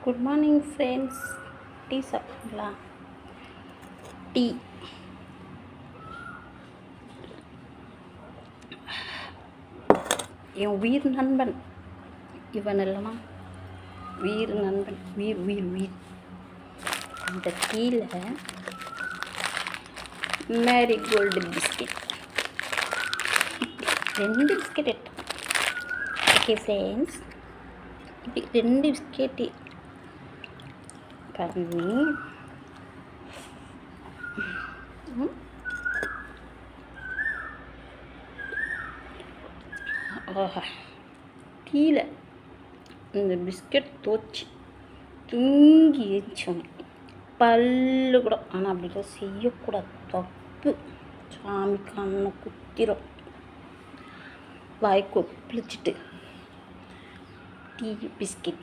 Good morning friends. Tea சாப்பிட்டீங்களா? T N உயிர் நண்பன் இவன் இல்லைனா உயிர் நண்பன், உயிர் உயிர் உயிர். இந்த டீயில் மேரிகோல்டு பிஸ்கெட், 2 பிஸ்கெட் எடுத்தோம். ஓகே ஃப்ரெண்ட்ஸ், இப்படி 2 பிஸ்கெட்டு பண்ணி டீயில் இந்த பிஸ்கெட் தோச்சு தூங்கி ஏறிச்சோம். பல்லு கூட, ஆனால் அப்படிலாம் செய்யக்கூடாது, தப்பு. சாமி கண்ணை குத்திரும். வாய் கொப்பளிச்சிட்டு டீ பிஸ்கெட்